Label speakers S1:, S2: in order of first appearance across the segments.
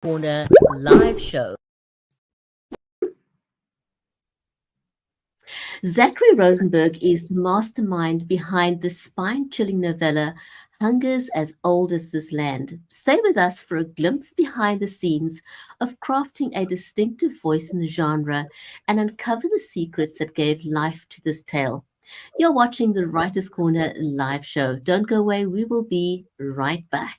S1: Corner live show. Zachary Rosenberg is the mastermind behind the spine chilling novella Hungers as Old as This Land. Stay with us for a glimpse behind the scenes of crafting a distinctive voice in the genre and uncover the secrets that gave life to this tale. You're watching the Writers Corner live show. Don't go away, we will be right back.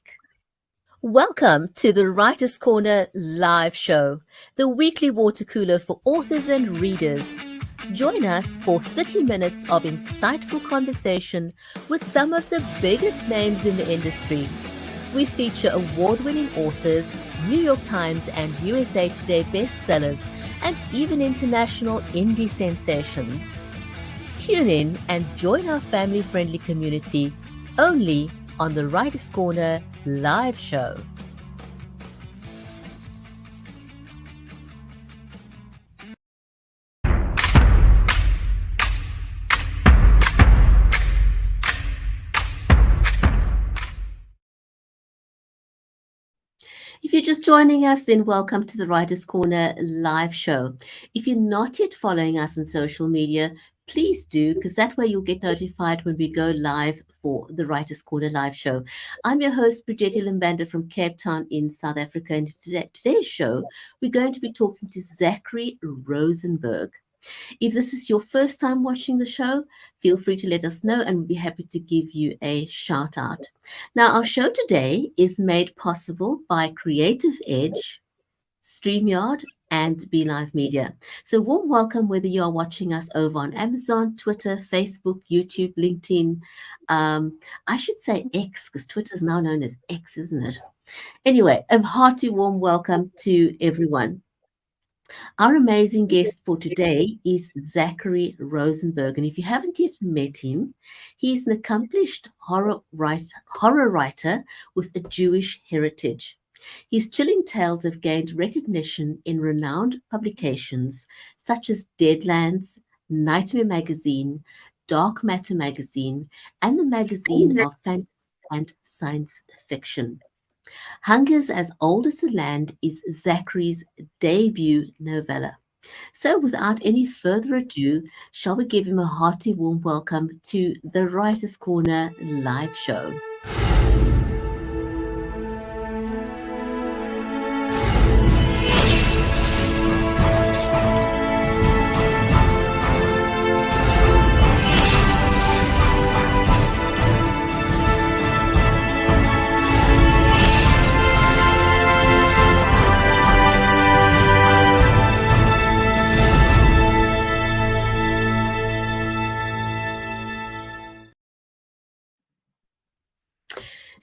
S1: Welcome to the Writers Corner live show, the weekly water cooler for authors and readers. Join us for 30 minutes of insightful conversation with some of the biggest names in the industry. We feature award-winning authors, New York Times and USA Today bestsellers, and even international indie sensations. Tune in and join our family-friendly community only on the Writers Corner live show. If you're just joining us, then welcome to the Writers Corner live show. If you're not yet following us on social media, please do, because that way you'll get notified when we go live for the Writers Corner live show. I'm your host, Bridgetti Lim Banda from Cape Town in South Africa. And today's show, we're going to be talking to Zachary Rosenberg. If this is your first time watching the show, feel free to let us know and we'll be happy to give you a shout out. Now, our show today is made possible by Creative Edge, StreamYard, and BeLive Media. So warm welcome whether you are watching us over on Amazon, Twitter, Facebook, YouTube, LinkedIn. I should say X because Twitter is now known as X, isn't it? Anyway, a hearty warm welcome to everyone. Our amazing guest for today is Zachary Rosenberg. And if you haven't yet met him, he's an accomplished horror writer with a Jewish heritage. His chilling tales have gained recognition in renowned publications such as Deadlands, Nightmare Magazine, Dark Matter Magazine, and the Magazine of Fantasy and Science Fiction. Hungers as Old as the Land is Zachary's debut novella. So, without any further ado, shall we give him a hearty warm welcome to the Writers Corner live show?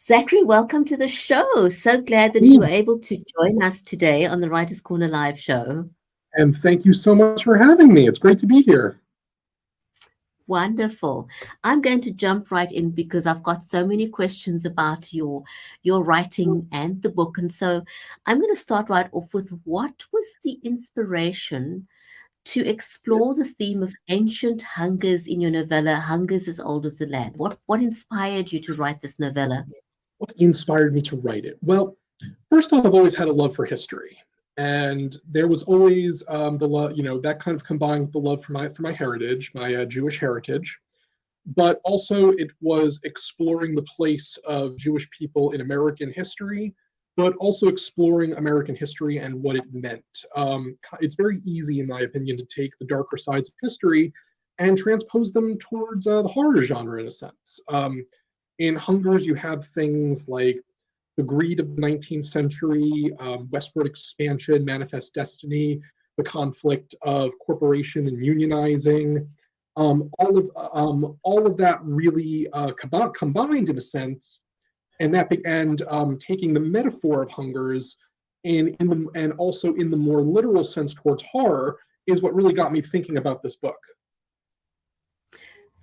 S1: Zachary, welcome to the show. So glad that you were able to join us today on the Writers Corner live show.
S2: And thank you so much for having me. It's great to be here.
S1: Wonderful. I'm going to jump right in because I've got so many questions about your writing and the book. And so I'm going to start right off with what was the inspiration to explore the theme of ancient hungers in your novella, Hungers as Old as the Land? What inspired you to write this novella?
S2: What inspired me to write it? Well, first off, I've always had a love for history, and there was always the love, that kind of combined with the love for my heritage, my Jewish heritage, but also it was exploring the place of Jewish people in American history, but also exploring American history and what it meant. It's very easy, in my opinion, to take the darker sides of history and transpose them towards the horror genre, in a sense. In Hungers, you have things like the greed of the 19th century, westward expansion, manifest destiny, the conflict of corporation and unionizing, all of that really combined in a sense, and taking the metaphor of Hungers and also in the more literal sense towards horror is what really got me thinking about this book.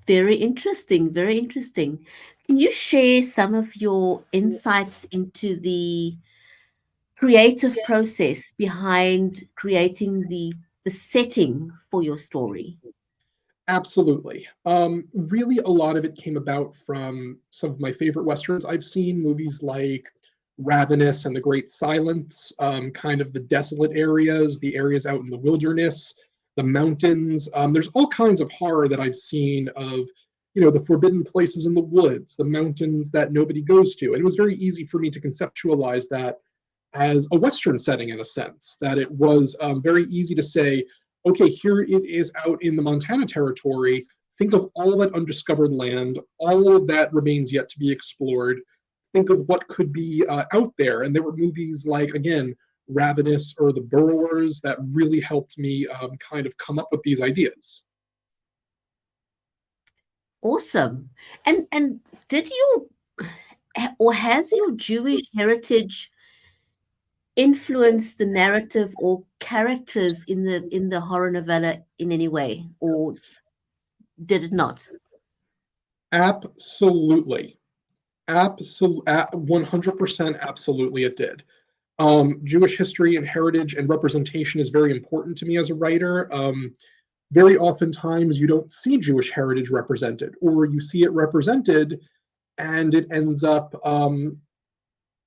S1: Very interesting, very interesting. Can you share some of your insights into the creative process behind creating the setting for your story?
S2: Absolutely. Really, a lot of it came about from some of my favorite Westerns I've seen, movies like Ravenous and the Great Silence, kind of the desolate areas, the areas out in the wilderness, the mountains. There's all kinds of horror that I've seen of, the forbidden places in the woods, the mountains that nobody goes to. And it was very easy for me to conceptualize that as a Western setting, in a sense, that it was very easy to say, okay, here it is out in the Montana Territory. Think of all that undiscovered land, all of that remains yet to be explored. Think of what could be out there. And there were movies like, again, Ravenous or The Burrowers that really helped me kind of come up with these ideas.
S1: Awesome. And did you, or has your Jewish heritage influenced the narrative or characters in the horror novella in any way, or did it not?
S2: Absolutely. 100% absolutely it did. Jewish history and heritage and representation is very important to me as a writer. Very oftentimes you don't see Jewish heritage represented, or you see it represented and it ends up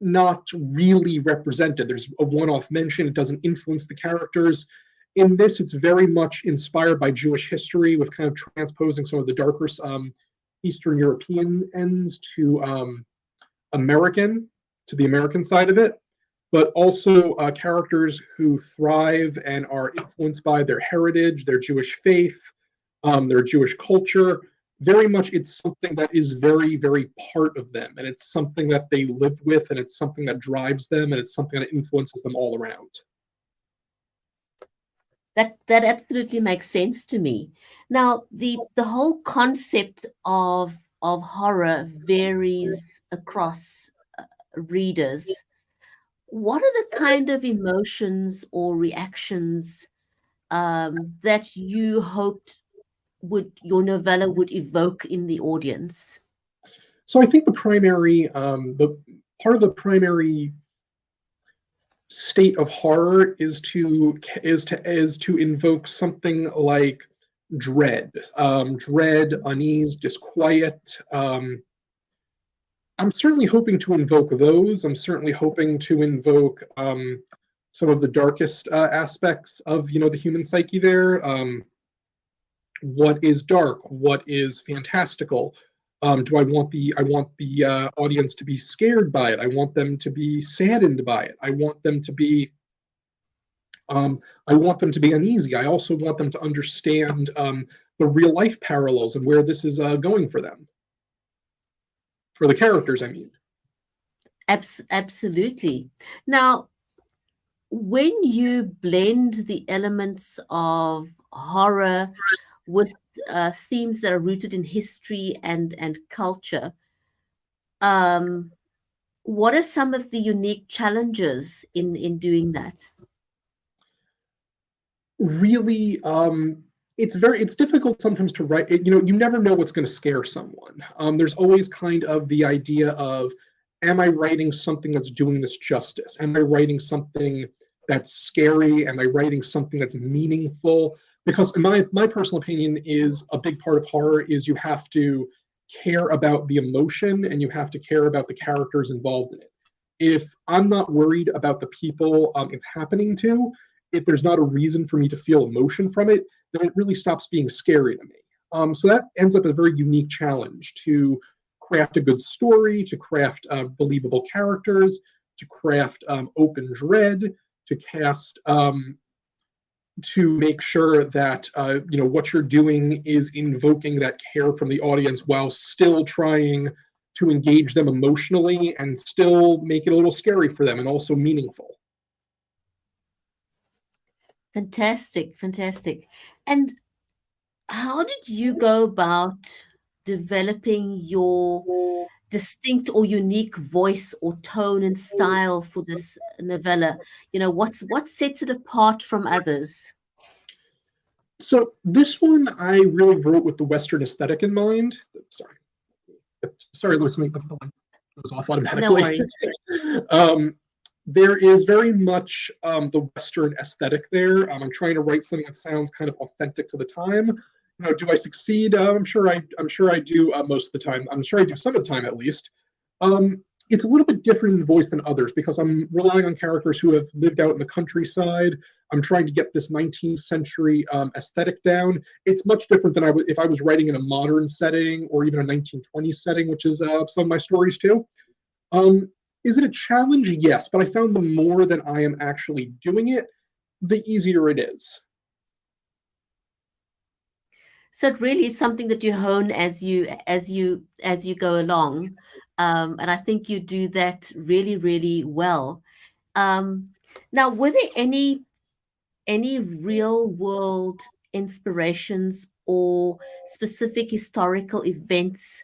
S2: not really represented. There's a one-off mention, it doesn't influence the characters. In this, it's very much inspired by Jewish history, with kind of transposing some of the darker Eastern European ends to the American side of it, but also characters who thrive and are influenced by their heritage, their Jewish faith, their Jewish culture. Very much it's something that is very, very part of them, and it's something that they live with, and it's something that drives them, and it's something that influences them all around.
S1: That absolutely makes sense to me. Now, the whole concept of horror varies across readers. What are the kind of emotions or reactions that you hoped your novella would evoke in the audience?
S2: So I think the part of the primary state of horror is to invoke something like dread, unease, disquiet. I'm certainly hoping to invoke those. I'm certainly hoping to invoke some of the darkest aspects of the human psyche there. What is dark? What is fantastical? Do I want the audience to be scared by it? I want them to be saddened by it. I want them to be uneasy. I also want them to understand the real life parallels and where this is going for them, for the characters, I mean.
S1: Absolutely. Now, when you blend the elements of horror with themes that are rooted in history and culture, what are some of the unique challenges in doing that?
S2: Really, it's difficult sometimes to write. You never know what's going to scare someone. There's always kind of the idea of, am I writing something that's doing this justice? Am I writing something that's scary? Am I writing something that's meaningful? Because in my personal opinion, is a big part of horror is you have to care about the emotion and you have to care about the characters involved in it. If I'm not worried about the people it's happening to, if there's not a reason for me to feel emotion from it, then it really stops being scary to me. So that ends up a very unique challenge to craft a good story, to craft believable characters, to craft open dread, to cast to make sure that what you're doing is invoking that care from the audience while still trying to engage them emotionally and still make it a little scary for them and also meaningful.
S1: Fantastic. And how did you go about developing your distinct or unique voice or tone and style for this novella? What sets it apart from others?
S2: So this one I really wrote with the Western aesthetic in mind. Sorry, listening, the line goes off automatically.
S1: No worries.
S2: There is very much the Western aesthetic there. I'm trying to write something that sounds kind of authentic to the time. Do I succeed? I'm sure I do most of the time. I'm sure I do some of the time at least. it's a little bit different in voice than others because I'm relying on characters who have lived out in the countryside. I'm trying to get this 19th century aesthetic down. It's much different than if I was writing in a modern setting or even a 1920s setting, which is some of my stories too. Is it a challenge? Yes, but I found the more that I am actually doing it, the easier it is.
S1: So it really is something that you hone as you go along, and I think you do that really, really well. Um, Now, were there any real world inspirations or specific historical events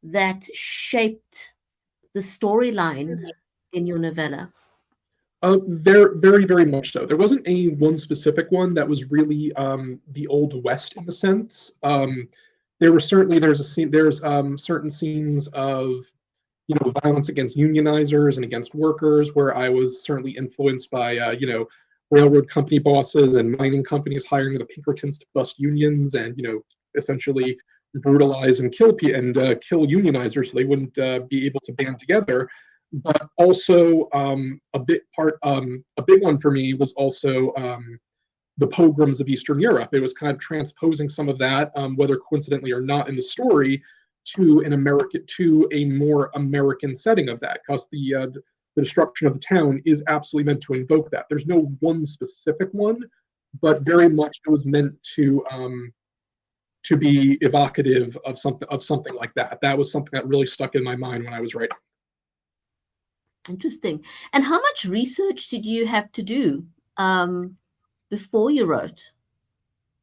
S1: that shaped the storyline in your novella?
S2: Very, very much so. There wasn't any one specific one that was really the Old West in the sense. There were certainly there's certain scenes of violence against unionizers and against workers where I was certainly influenced by railroad company bosses and mining companies hiring the Pinkertons to bust unions and essentially brutalize and kill unionizers so they wouldn't be able to band together. But also a big one for me was also the pogroms of Eastern Europe. It was kind of transposing some of that, whether coincidentally or not in the story, to a more American setting of that, because the destruction of the town is absolutely meant to invoke that. There's no one specific one, but very much it was meant to be evocative of something like that. That was something that really stuck in my mind when I was writing.
S1: Interesting. And how much research did you have to do before you wrote?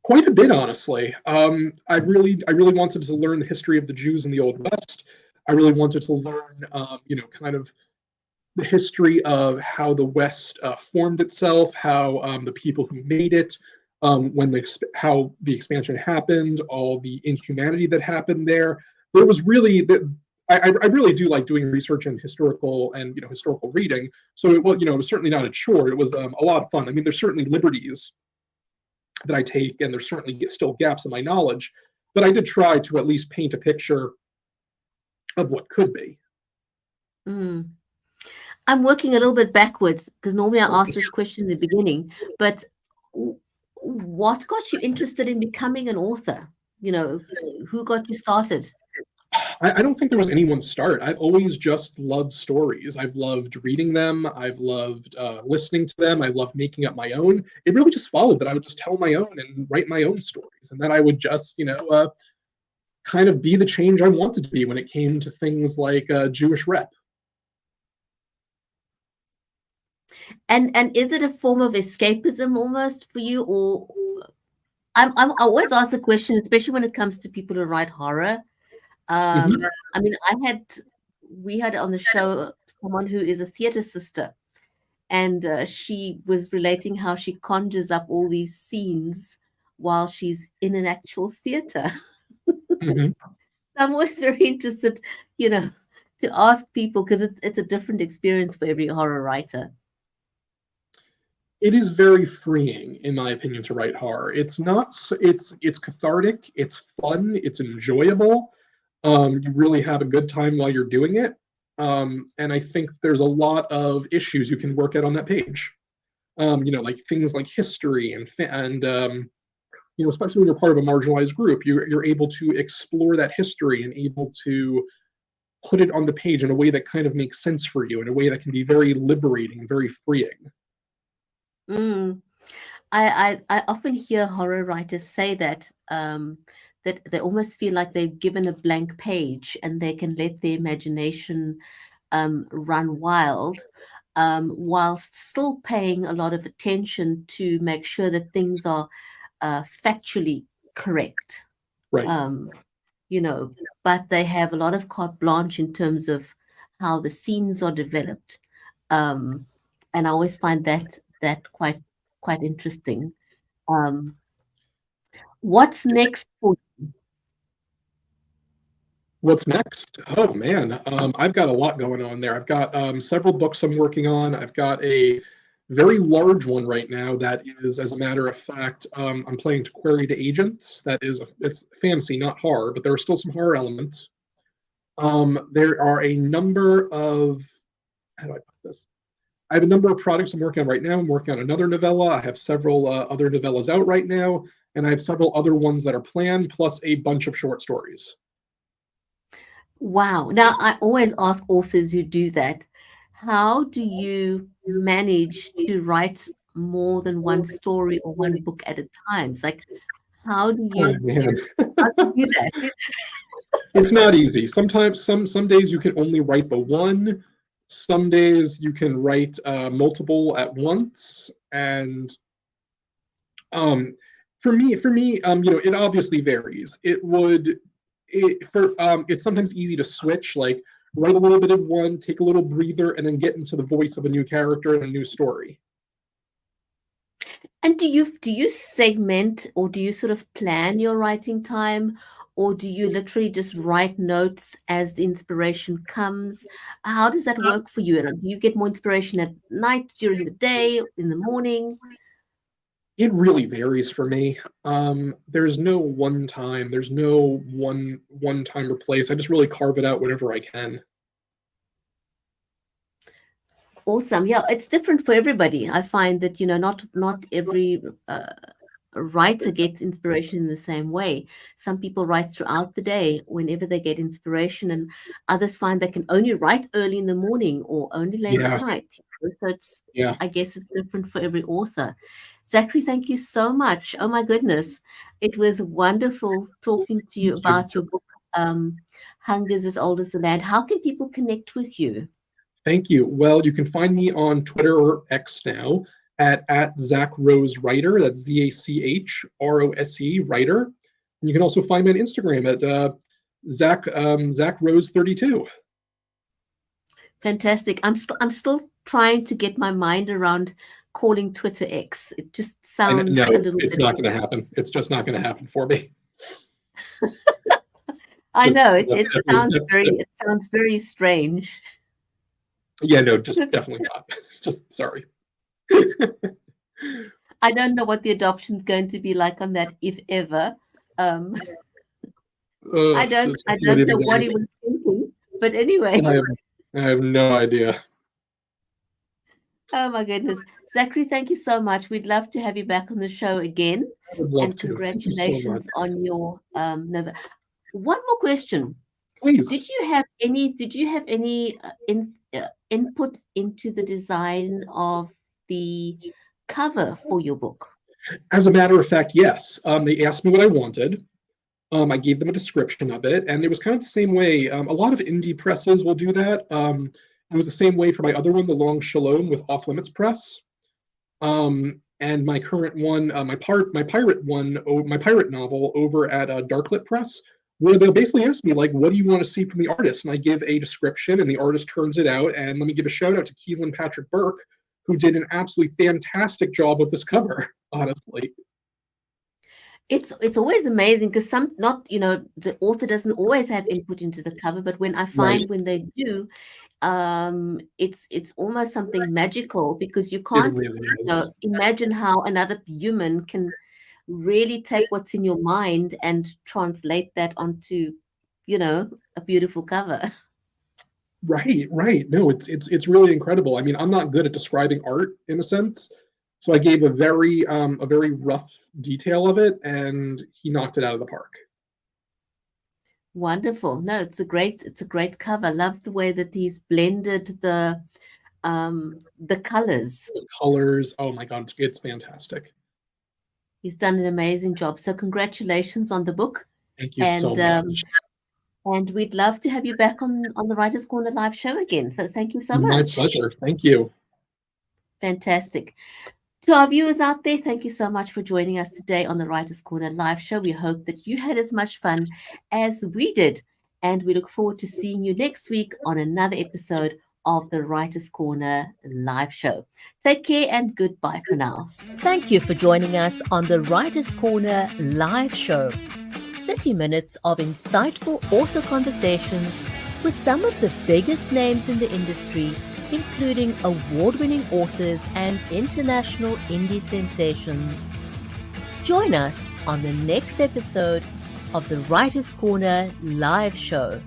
S2: Quite a bit, honestly. I really wanted to learn the history of the Jews in the Old West. I really wanted to learn, kind of the history of how the West formed itself, how the people who made it, how the expansion happened, all the inhumanity that happened there. There was really I really do like doing research and historical reading. So it was certainly not a chore. It was a lot of fun. I mean, there's certainly liberties that I take, and there's certainly still gaps in my knowledge, but I did try to at least paint a picture of what could be.
S1: Mm. I'm working a little bit backwards because normally I ask this question in the beginning, but what got you interested in becoming an author? Who got you started?
S2: I don't think there was any one start. I've always just loved stories. I've loved reading them. I've loved listening to them. I love making up my own. It really just followed that I would just tell my own and write my own stories, and that I would just, kind of be the change I wanted to be when it came to things like Jewish rep.
S1: And is it a form of escapism almost for you, or I always ask the question, especially when it comes to people who write horror.
S2: Mm-hmm.
S1: I mean, we had on the show someone who is a theater sister, and she was relating how she conjures up all these scenes while she's in an actual theater.
S2: Mm-hmm.
S1: I'm always very interested, to ask people because it's a different experience for every horror writer.
S2: It is very freeing, in my opinion, to write horror. It's not. It's cathartic. It's fun. It's enjoyable. You really have a good time while you're doing it. And I think there's a lot of issues you can work out on that page. Like things like history and especially when you're part of a marginalized group, you're able to explore that history and able to put it on the page in a way that kind of makes sense for you, in a way that can be very liberating, very freeing.
S1: Mm. I often hear horror writers say that they almost feel like they've given a blank page and they can let their imagination run wild, whilst still paying a lot of attention to make sure that things are factually correct.
S2: Right.
S1: You know, but they have a lot of carte blanche in terms of how the scenes are developed. Um, and I always find that quite interesting. Um, what's next for
S2: What's next? Oh man, I've got a lot going on there. I've got several books I'm working on. I've got a very large one right now that is, as a matter of fact, I'm playing to Query to Agents. It's fantasy, not horror, but there are still some horror elements. There are a number of, how do I put this? I have a number of projects I'm working on right now. I'm working on another novella. I have several other novellas out right now, and I have several other ones that are planned, plus a bunch of short stories.
S1: Wow. Now, I always ask authors who do that, how do you manage to write more than one story or one book at a time? It's like, how do
S2: Oh
S1: you
S2: man,
S1: how do you do that?
S2: it's not easy. Sometimes, some days you can only write the one. Some days you can write multiple at once, and um, for me, it obviously varies. It's sometimes easy to switch, like write a little bit of one, take a little breather, and then get into the voice of a new character and a new story.
S1: And do you segment, or do you sort of plan your writing time, or do you literally just write notes as the inspiration comes? How does that work for you? And do you get more inspiration at night, during the day, in the morning?
S2: It really varies for me. There's no one time. There's no one time or place. I just really carve it out whenever I can.
S1: Awesome. Yeah, it's different for everybody. I find that, not every writer gets inspiration in the same way. Some people write throughout the day whenever they get inspiration, and others find they can only write early in the morning or only late at
S2: Yeah,
S1: night. So
S2: yeah.
S1: I guess it's different for every author. Zachary, thank you so much. Oh my goodness. It was wonderful talking to you
S2: Thank you.
S1: about your book, Hunger's as Old as the Land. How can people connect with you?
S2: Thank you. Well, you can find me on Twitter or X now at Zach Rose Writer. That's ZachRose Writer. And you can also find me on Instagram at Zach Rose 32.
S1: Fantastic. I'm still trying to get my mind around calling Twitter X. It just
S2: And
S1: sounds
S2: no,
S1: a little
S2: it's
S1: bit.
S2: not going to happen. It's just not going to happen for me.
S1: I
S2: Just
S1: know it,
S2: that's
S1: it
S2: definitely,
S1: sounds very it sounds very strange.
S2: yeah, no, just definitely not. It's just sorry.
S1: I don't know what the adoption's going to be like on that, if ever. Um, I don't
S2: Just
S1: I
S2: not
S1: don't
S2: even
S1: know what
S2: gonna
S1: he
S2: say.
S1: was thinking, but anyway.
S2: I have no idea.
S1: Oh my goodness. Zachary, thank you so much. We'd love to have you back on the show again.
S2: I would love
S1: And
S2: to. Thank you so much.
S1: congratulations on your Nova. One more question.
S2: Please.
S1: Did you have any input into the design of the cover for your book?
S2: As a matter of fact, yes. They asked me what I wanted. I gave them a description of it, and it was kind of the same way. A lot of indie presses will do that. It was the same way for my other one, The Long Shalom with Off Limits Press. And my current one, my pirate novel over at Darklit Press, where they'll basically ask me like, "What do you want to see from the artist?" And I give a description, and the artist turns it out. And let me give a shout out to Keelan Patrick Burke, who did an absolutely fantastic job with this cover. Honestly,
S1: It's always amazing because the author doesn't always have input into the cover, but when I
S2: right?
S1: find when they do, it's almost something magical because you
S2: It
S1: can't,
S2: really is.
S1: imagine how another human can really take what's in your mind and translate that onto, a beautiful cover.
S2: Right, right. No, it's really incredible. I mean, I'm not good at describing art in a sense, so I gave a very rough detail of it, and he knocked it out of the park.
S1: Wonderful. No, it's a great cover. Love the way that he's blended the colors.
S2: The colors, oh my God, it's fantastic.
S1: He's done an amazing job. So congratulations on the book,
S2: Thank you so
S1: and
S2: much.
S1: we'd love to have you back on the Writers Corner live show again. So thank you so
S2: My
S1: much.
S2: pleasure. Thank you.
S1: Fantastic. To our viewers out there, thank you so much for joining us today on the Writers Corner live show. We hope that you had as much fun as we did, and we look forward to seeing you next week on another episode of the Writers Corner live show. Take care and goodbye for now. Thank you for joining us on the Writers Corner live show. 30 minutes of insightful author conversations with some of the biggest names in the industry, including award-winning authors and international indie sensations. Join us on the next episode of the Writers Corner live show.